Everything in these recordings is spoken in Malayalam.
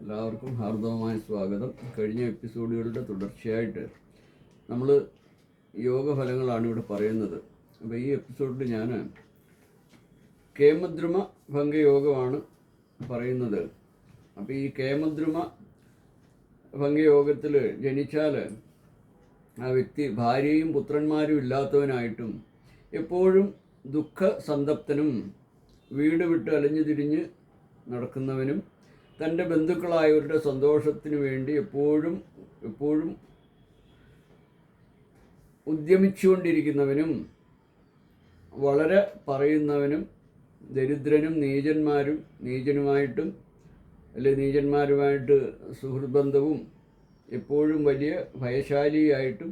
എല്ലാവർക്കും ഹാർദവമായ സ്വാഗതം. കഴിഞ്ഞ എപ്പിസോഡുകളുടെ തുടർച്ചയായിട്ട് നമ്മൾ യോഗഫലങ്ങളാണ് ഇവിടെ പറയുന്നത്. അപ്പോൾ ഈ എപ്പിസോഡിൽ ഞാൻ കേമദ്രുമ ഭംഗയോഗമാണ് പറയുന്നത്. അപ്പോൾ ഈ കേമദ്രുമ ഭംഗയോഗത്തിൽ ജനിച്ചാൽ ആ വ്യക്തി ഭാര്യയും പുത്രന്മാരും ഇല്ലാത്തവനായിട്ടും എപ്പോഴും ദുഃഖസന്തപ്തനും വീട് വിട്ട് അലഞ്ഞു തിരിഞ്ഞ് നടക്കുന്നവനും തൻ്റെ ബന്ധുക്കളായവരുടെ സന്തോഷത്തിന് വേണ്ടി എപ്പോഴും ഉദ്യമിച്ചുകൊണ്ടിരിക്കുന്നവനും വളരെ പറയുന്നവനും ദരിദ്രനും നീചനുമായിട്ടും നീചന്മാരുമായിട്ട് സുഹൃത്ത് ബന്ധവും എപ്പോഴും വലിയ ഭയശാലിയായിട്ടും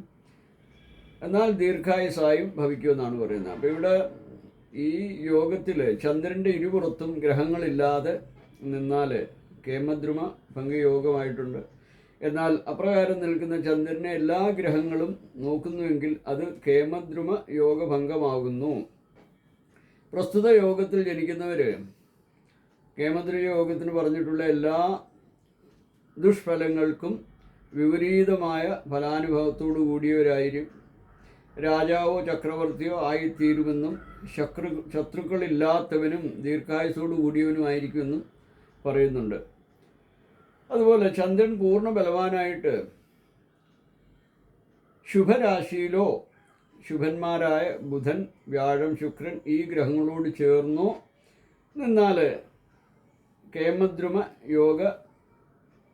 എന്നാൽ ദീർഘായുസായും ഭവിക്കുമെന്നാണ് പറയുന്നത്. അപ്പോൾ ഇവിടെ ഈ യോഗത്തിൽ ചന്ദ്രൻ്റെ ഇരുപുറത്തും ഗ്രഹങ്ങളില്ലാതെ നിന്നാൽ കേമദ്രുമ ഭംഗയോഗമായിട്ടുണ്ട്. എന്നാൽ അപ്രകാരം നിൽക്കുന്ന ചന്ദ്രനെ എല്ലാ ഗ്രഹങ്ങളും നോക്കുന്നുവെങ്കിൽ അത് കേമദ്രുമ യോഗഭംഗമാകുന്നു. പ്രസ്തുത യോഗത്തിൽ ജനിക്കുന്നവർ കേമദ്രുമ യോഗത്തിന് പറഞ്ഞിട്ടുള്ള എല്ലാ ദുഷ്ഫലങ്ങൾക്കും വിപരീതമായ ഫലാനുഭവത്തോടു കൂടിയവരായിരിക്കും. രാജാവോ ചക്രവർത്തിയോ ആയിത്തീരുമെന്നും ശത്രുക്കളില്ലാത്തവനും ദീർഘായുസോടു കൂടിയവനുമായിരിക്കുമെന്നും പറയുന്നുണ്ട്. അതുപോലെ ചന്ദ്രൻ പൂർണ്ണ ബലവാനായിട്ട് ശുഭരാശിയിലോ ശുഭന്മാരായ ബുധൻ, വ്യാഴം, ശുക്രൻ ഈ ഗ്രഹങ്ങളോട് ചേർന്നോ നിന്നാൽ കേമദ്രുമ യോഗ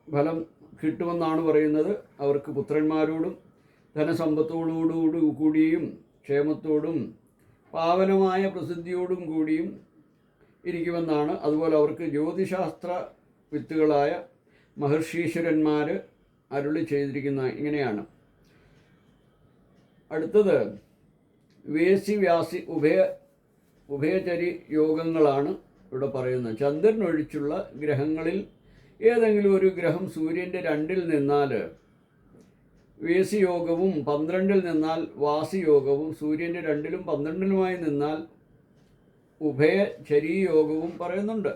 ഫലം കിട്ടുമെന്നാണ് പറയുന്നത്. അവർക്ക് പുത്രന്മാരോടും ധനസമ്പത്തോടു കൂടിയും ക്ഷേമത്തോടും പാവനമായ പ്രസിദ്ധിയോടും കൂടിയും ഇരിക്കുമെന്നാണ്. അതുപോലെ അവർക്ക് ജ്യോതിശാസ്ത്ര വിത്തുകളായ മഹർഷീശ്വരന്മാർ അരുളി ചെയ്തിരിക്കുന്ന ഇങ്ങനെയാണ്. അടുത്തത് വേസി വ്യാസി ഉഭയചരി യോഗങ്ങളാണ് ഇവിടെ പറയുന്നത്. ചന്ദ്രൻ ഒഴിച്ചുള്ള ഗ്രഹങ്ങളിൽ ഏതെങ്കിലും ഒരു ഗ്രഹം സൂര്യൻ്റെ 2-ൽ നിന്നാൽ വേസിയോഗവും 12-ൽ നിന്നാൽ വാസിയോഗവും സൂര്യൻ്റെ 2-ലും 12-ലുമായി നിന്നാൽ ഉഭയചരീയോഗവും പറയുന്നുണ്ട്.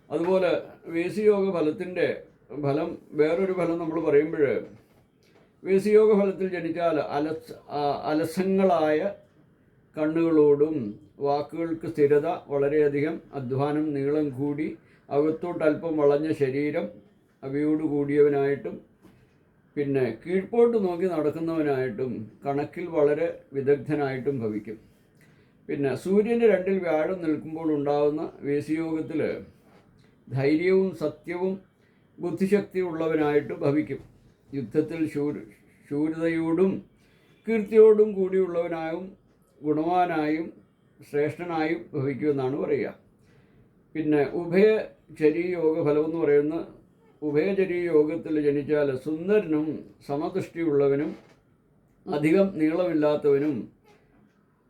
അതുപോലെ വേസിയോഗ ഫലത്തിൻ്റെ ഫലം വേറൊരു ഫലം നമ്മൾ പറയുമ്പോൾ വേസിയോഗ ഫലത്തിൽ ജനിച്ചാൽ അലസങ്ങളായ കണ്ണുകളോടും വാക്കുകൾക്ക് സ്ഥിരത, വളരെയധികം അധ്വാനം, നീളം കൂടി അകത്തോട്ടല്പം വളഞ്ഞ ശരീരം അവയോട് കൂടിയവനായിട്ടും പിന്നെ കീഴ്പോട്ട് നോക്കി നടക്കുന്നവനായിട്ടും കണക്കിൽ വളരെ വിദഗ്ധനായിട്ടും ഭവിക്കും. പിന്നെ സൂര്യൻ്റെ 2-ൽ വ്യാഴം നിൽക്കുമ്പോൾ ഉണ്ടാകുന്ന വേസിയോഗത്തിൽ ധൈര്യവും സത്യവും ബുദ്ധിശക്തിയുള്ളവനായിട്ട് ഭവിക്കും. യുദ്ധത്തിൽ ശൂരതയോടും കീർത്തിയോടും കൂടിയുള്ളവനായും ഗുണവാനായും ശ്രേഷ്ഠനായും ഭവിക്കുമെന്നാണ് പറയുക. പിന്നെ ഉഭയചരീയോഗ ഫലമെന്ന് പറയുന്ന ഉഭയചരീയോഗത്തിൽ ജനിച്ചാൽ സുന്ദരനും സമദൃഷ്ടിയുള്ളവനും അധികം നീളമില്ലാത്തവനും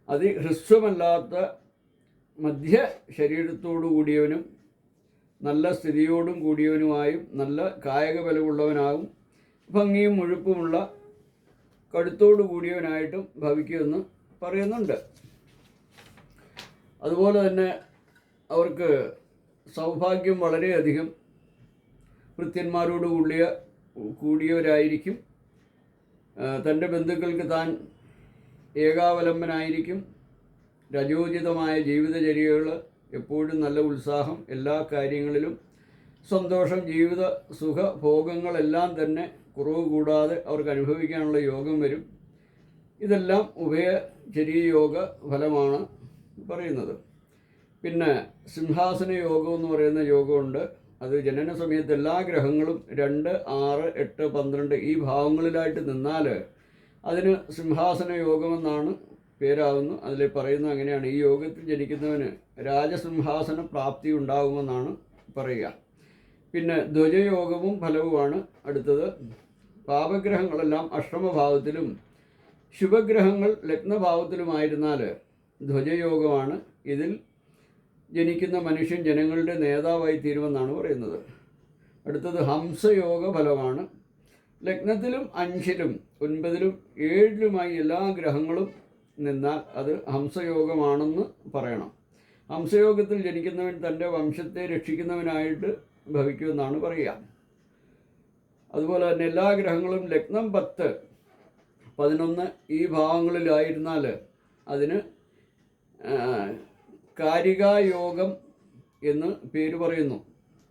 അതിഹ്രസ്വമല്ലാത്ത മധ്യ ശരീരത്തോടു കൂടിയവനും നല്ല സ്ഥിതിയോടും കൂടിയവനുമായും നല്ല കായിക ബലമുള്ളവനാകും ഭംഗിയും മുഴുപ്പുമുള്ള കടുത്തോടു കൂടിയവനായിട്ടും ഭവിക്കുമെന്ന് പറയുന്നുണ്ട്. അതുപോലെ തന്നെ അവർക്ക് സൗഭാഗ്യം വളരെയധികം ഭൃത്യന്മാരോട് കൂടിയവരായിരിക്കും. തൻ്റെ ബന്ധുക്കൾക്ക് താൻ ഏകാവലംബനായിരിക്കും. രജോചിതമായ ജീവിതചര്യകൾ, എപ്പോഴും നല്ല ഉത്സാഹം, എല്ലാ കാര്യങ്ങളിലും സന്തോഷം, ജീവിത സുഖഭോഗങ്ങളെല്ലാം തന്നെ കുറവ് കൂടാതെ അവർക്ക് അനുഭവിക്കാനുള്ള യോഗം വരും. ഇതെല്ലാം ഉഭയചരീയോഗ ഫലമാണ് പറയുന്നത്. പിന്നെ സിംഹാസന യോഗം എന്ന് പറയുന്ന യോഗമുണ്ട്. അത് ജനന സമയത്ത് എല്ലാ ഗ്രഹങ്ങളും 2, 6, 8, 12 ഈ ഭാവങ്ങളിലായിട്ട് നിന്നാൽ അതിന് സിംഹാസന യോഗമെന്നാണ് പേരാവുന്നു. അതിൽ പറയുന്നത് അങ്ങനെയാണ്. ഈ യോഗത്തിൽ ജനിക്കുന്നവന് രാജസിംഹാസന പ്രാപ്തി ഉണ്ടാകുമെന്നാണ് പറയുക. പിന്നെ ധ്വജയോഗവും ഫലവുമാണ് അടുത്തത്. പാപഗ്രഹങ്ങളെല്ലാം അഷ്ടമഭാവത്തിലും ശുഭഗ്രഹങ്ങൾ ലഗ്നഭാവത്തിലുമായിരുന്നാൽ ധ്വജയോഗമാണ്. ഇതിൽ ജനിക്കുന്ന മനുഷ്യൻ ജനങ്ങളുടെ നേതാവായി തീരുമെന്നാണ് പറയുന്നത്. അടുത്തത് ഹംസയോഗ ഫലമാണ്. ലഗ്നത്തിലും 5-ലും 9-ലും 7-ലുമായി എല്ലാ ഗ്രഹങ്ങളും നിന്നാൽ അത് ഹംസയോഗമാണെന്ന് പറയണം. ഹംസയോഗത്തിൽ ജനിക്കുന്നവൻ തൻ്റെ വംശത്തെ രക്ഷിക്കുന്നവനായിട്ട് ഭവിക്കുമെന്നാണ് പറയുക. അതുപോലെ തന്നെ എല്ലാ ഗ്രഹങ്ങളും ലഗ്നം 10, 11 ഈ ഭാവങ്ങളിലായിരുന്നാൽ അതിന് കാരികായോഗം എന്ന് പേര് പറയുന്നു.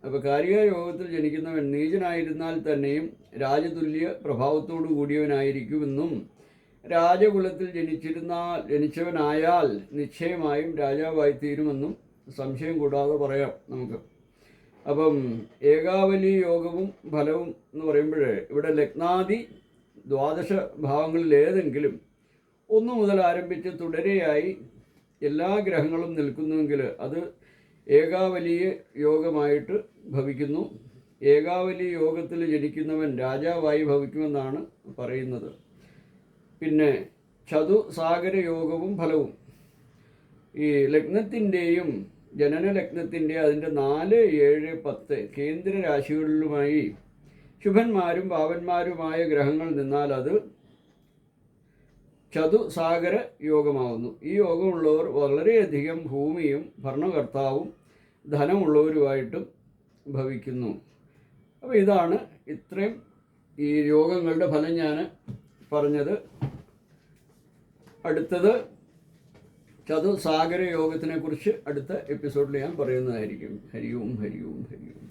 അപ്പോൾ കാരികായോഗത്തിൽ ജനിക്കുന്നവൻ നീചനായിരുന്നാൽ തന്നെയും രാജതുല്യ പ്രഭാവത്തോടു കൂടിയവനായിരിക്കുമെന്നും രാജകുലത്തിൽ ജനിച്ചവനായാൽ നിശ്ചയമായും രാജാവായി തീരുമെന്നും സംശയം കൂടാതെ പറയാം നമുക്ക്. അപ്പം ഏകാവലി യോഗവും ഫലവും എന്ന് പറയുമ്പോൾ ഇവിടെ ലഗ്നാദി 12 ഭാവങ്ങളിൽ ഏതെങ്കിലും 1 മുതൽ ആരംഭിച്ച് തുടരെയായി എല്ലാ ഗ്രഹങ്ങളും നിൽക്കുന്നുവെങ്കിൽ അത് ഏകാവലീയ യോഗമായിട്ട് ഭവിക്കുന്നു. ഏകാവലി യോഗത്തിൽ ജനിക്കുന്നവൻ രാജാവായി ഭവിക്കുമെന്നാണ് പറയുന്നത്. പിന്നെ ചതുസാഗര യോഗവും ഫലവും ഈ ലഗ്നത്തിൻ്റെയും ജനന ലഗ്നത്തിൻ്റെ അതിൻ്റെ 4, 7, 10 കേന്ദ്ര രാശികളിലുമായി ശുഭന്മാരും പാവന്മാരുമായ ഗ്രഹങ്ങൾ നിന്നാൽ അത് ചതുസാഗര യോഗമാവുന്നു. ഈ യോഗമുള്ളവർ വളരെയധികം ഭൂമിയും ഭരണകർത്താവും ധനമുള്ളവരുമായിട്ടും ഭവിക്കുന്നു. അപ്പോൾ ഇതാണ് ഇത്രയും ഈ യോഗങ്ങളുടെ ഫലം ഞാൻ പറഞ്ഞത്. അടുത്തത് ചതുസാഗര യോഗത്തിനെ കുറിച്ച് അടുത്ത എപ്പിസോഡിൽ ഞാൻ പറയുന്നതായിരിക്കും. ഹരി ഓം ഹരി ഓം ഹരി ഓം.